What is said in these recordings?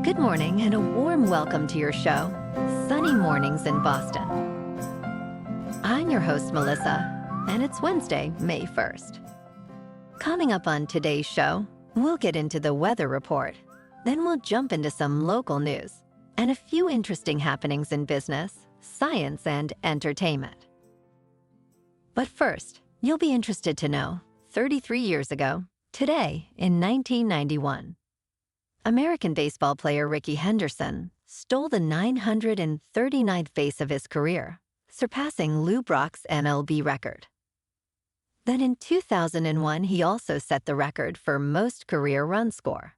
Good morning and a warm welcome to your show, Sunny Mornings in Boston. I'm your host, Melissa, and it's Wednesday, May 1st. Coming up on today's show, we'll get into the weather report. Then we'll jump into some local news and a few interesting happenings in business, science, and entertainment. But first, you'll be interested to know, 33 years ago, today in 1991, American baseball player Rickey Henderson stole the 939th base of his career, surpassing Lou Brock's MLB record. Then in 2001, he also set the record for most career run score.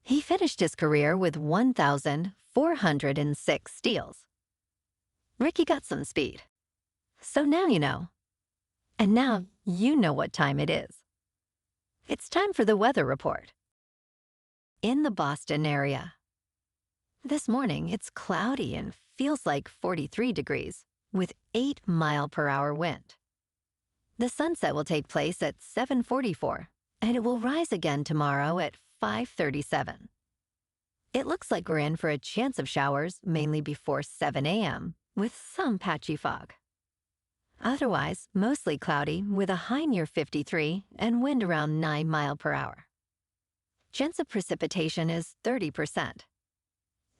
He finished his career with 1,406 steals. Rickey got some speed. So now you know. And now you know what time it is. It's time for the weather report. In the Boston area. This morning, it's cloudy and feels like 43 degrees with 8-mile-per-hour wind. The sunset will take place at 7:44, and it will rise again tomorrow at 5:37. It looks like we're in for a chance of showers mainly before 7 a.m. with some patchy fog. Otherwise, mostly cloudy with a high near 53 and wind around 9 miles per hour. Chance of precipitation is 30%.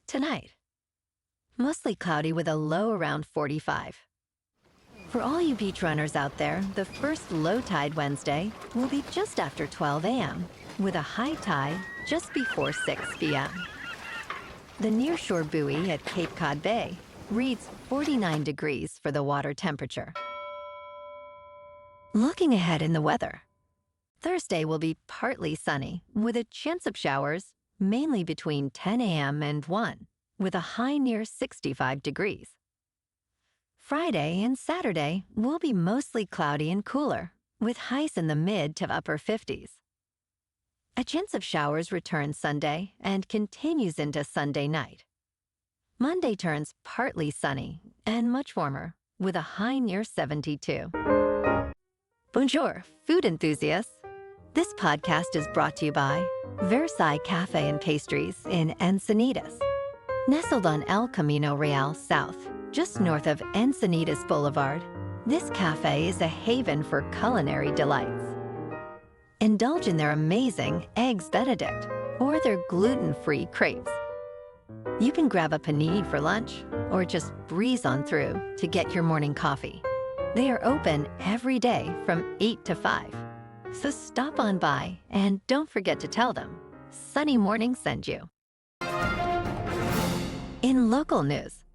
Tonight, mostly cloudy with a low around 45. For all you beach runners out there, the first low tide Wednesday will be just after 12 a.m. with a high tide just before 6 p.m. The nearshore buoy at Cape Cod Bay reads 49 degrees for the water temperature. Looking ahead in the weather, Thursday will be partly sunny with a chance of showers mainly between 10 a.m. and 1 with a high near 65 degrees. Friday and Saturday will be mostly cloudy and cooler with highs in the mid to upper 50s. A chance of showers returns Sunday and continues into Sunday night. Monday turns partly sunny and much warmer with a high near 72. Bonjour, food enthusiasts. This podcast is brought to you by Versailles Cafe and Pastries in Encinitas. Nestled on El Camino Real South, just north of Encinitas Boulevard, this cafe is a haven for culinary delights. Indulge in their amazing Eggs Benedict or their gluten-free crepes. You can grab a panini for lunch or just breeze on through to get your morning coffee. They are open every day from 8 to 5. So stop on by and don't forget to tell them Sunny Morning sent you. In local news,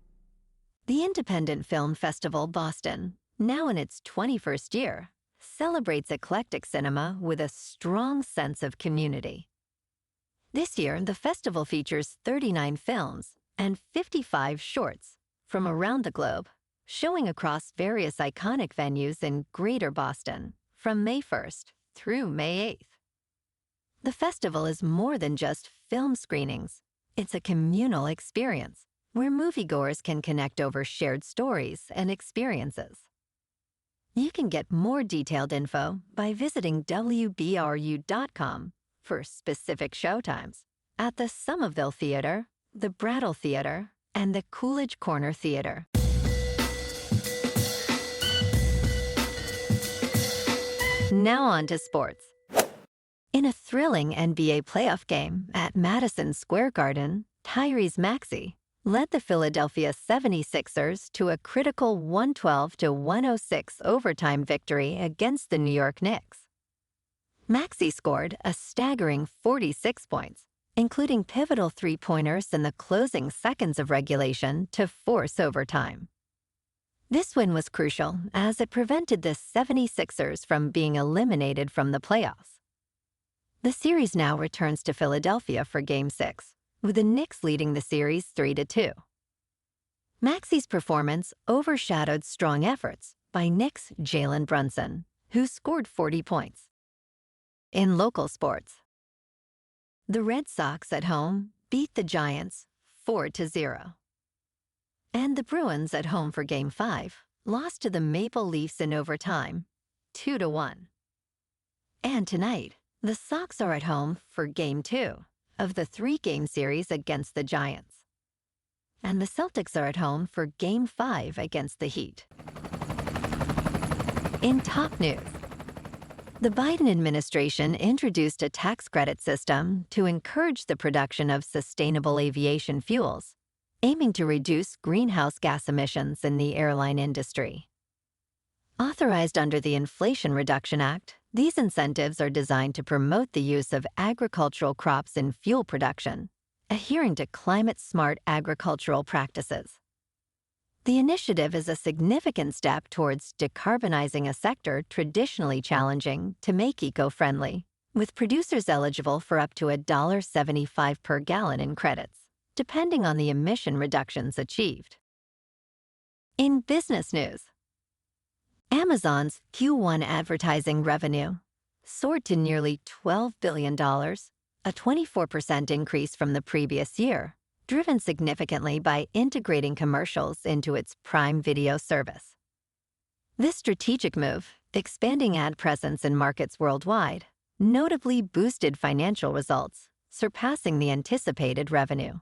the Independent Film Festival Boston, now in its 21st year, celebrates eclectic cinema with a strong sense of community. This year, the festival features 39 films and 55 shorts from around the globe, showing across various iconic venues in Greater Boston from May 1st through May 8th. The festival is more than just film screenings. It's a communal experience where moviegoers can connect over shared stories and experiences. You can get more detailed info by visiting wbru.com for specific showtimes at the Somerville Theater, the Brattle Theater, and the Coolidge Corner Theater. Now on to sports. In a thrilling NBA playoff game at Madison Square Garden, Tyrese Maxey led the Philadelphia 76ers to a critical 112-106 overtime victory against the New York Knicks. Maxey scored a staggering 46 points, including pivotal three-pointers in the closing seconds of regulation to force overtime. This win was crucial as it prevented the 76ers from being eliminated from the playoffs. The series now returns to Philadelphia for Game 6, with the Knicks leading the series 3-2. Maxey's performance overshadowed strong efforts by Knicks' Jalen Brunson, who scored 40 points. In local sports, the Red Sox at home beat the Giants 4-0. And the Bruins at home for Game 5 lost to the Maple Leafs in overtime 2-1. And tonight, the Sox are at home for Game 2 of the 3-game series against the Giants. And the Celtics are at home for Game 5 against the Heat. In top news, the Biden administration introduced a tax credit system to encourage the production of sustainable aviation fuels, aiming to reduce greenhouse gas emissions in the airline industry. Authorized under the Inflation Reduction Act, these incentives are designed to promote the use of agricultural crops in fuel production, adhering to climate-smart agricultural practices. The initiative is a significant step towards decarbonizing a sector traditionally challenging to make eco-friendly, with producers eligible for up to $1.75 per gallon in credits, depending on the emission reductions achieved. In business news, Amazon's Q1 advertising revenue soared to nearly $12 billion, a 24% increase from the previous year, driven significantly by integrating commercials into its Prime Video service. This strategic move, expanding ad presence in markets worldwide, notably boosted financial results, surpassing the anticipated revenue.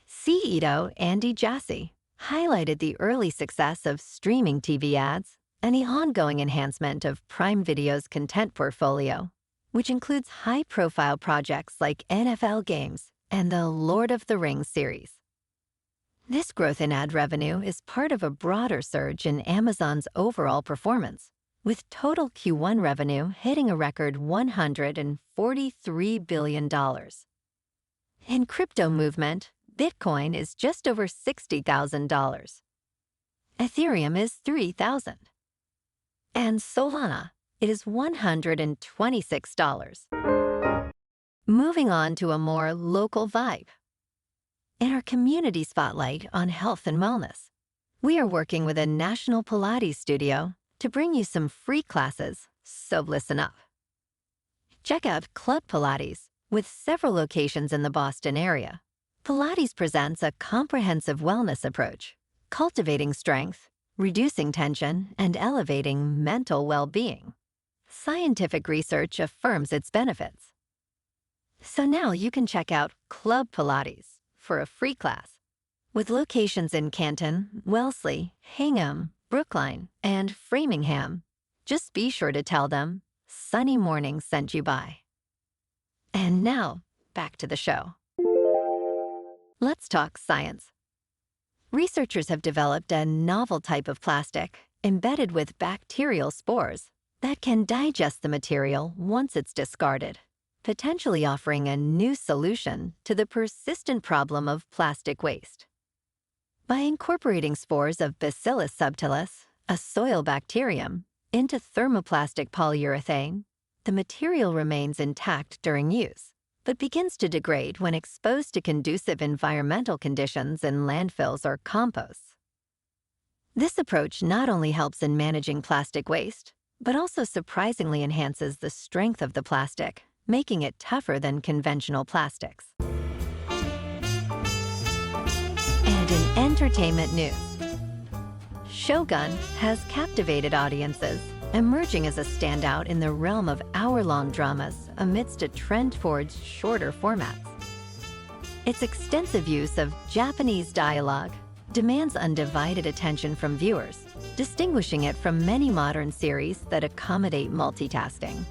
CEO Andy Jassy highlighted the early success of streaming TV ads and the ongoing enhancement of Prime Video's content portfolio, which includes high-profile projects like NFL games and the Lord of the Rings series. This growth in ad revenue is part of a broader surge in Amazon's overall performance, with total Q1 revenue hitting a record $143 billion. In crypto movement, Bitcoin is just over $60,000. Ethereum is $3,000. And Solana, it is $126. Moving on to a more local vibe. In our community spotlight on health and wellness, we are working with a national Pilates studio to bring you some free classes, so listen up. Check out Club Pilates, with several locations in the Boston area. Pilates presents a comprehensive wellness approach, cultivating strength, reducing tension, and elevating mental well-being. Scientific research affirms its benefits. So now you can check out Club Pilates for a free class. With locations in Canton, Wellesley, Hingham, Brookline, and Framingham, just be sure to tell them Sunny Morning sent you by. And now, back to the show. Let's talk science. Researchers have developed a novel type of plastic embedded with bacterial spores that can digest the material once it's discarded, potentially offering a new solution to the persistent problem of plastic waste. By incorporating spores of Bacillus subtilis, a soil bacterium, into thermoplastic polyurethane, the material remains intact during use, but begins to degrade when exposed to conducive environmental conditions in landfills or composts. This approach not only helps in managing plastic waste, but also surprisingly enhances the strength of the plastic, making it tougher than conventional plastics. And in entertainment news, Shogun has captivated audiences, emerging as a standout in the realm of hour-long dramas amidst a trend towards shorter formats. Its extensive use of Japanese dialogue demands undivided attention from viewers, distinguishing it from many modern series that accommodate multitasking.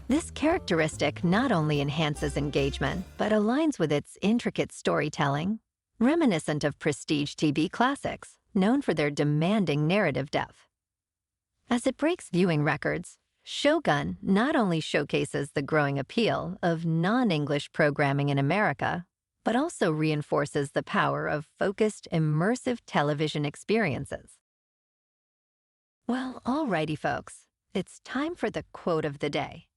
This characteristic not only enhances engagement, but aligns with its intricate storytelling, reminiscent of prestige TV classics, known for their demanding narrative depth. As it breaks viewing records, Shogun not only showcases the growing appeal of non-English programming in America, but also reinforces the power of focused, immersive television experiences. Well, alrighty, folks, it's time for the quote of the day.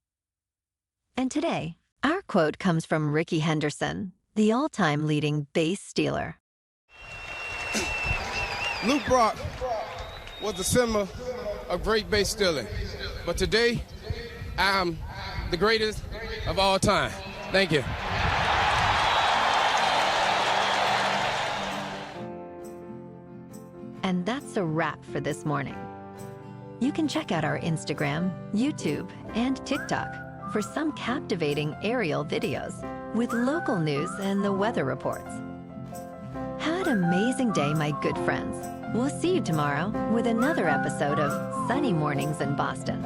And today, our quote comes from Ricky Henderson, the all-time leading base stealer. Luke Brock was the symbol of great base stealing, but today, I am the greatest of all time. Thank you. And that's a wrap for this morning. You can check out our Instagram, YouTube, and TikTok for some captivating aerial videos with local news and the weather reports. Have an amazing day, my good friends. We'll see you tomorrow with another episode of Sunny Mornings in Boston.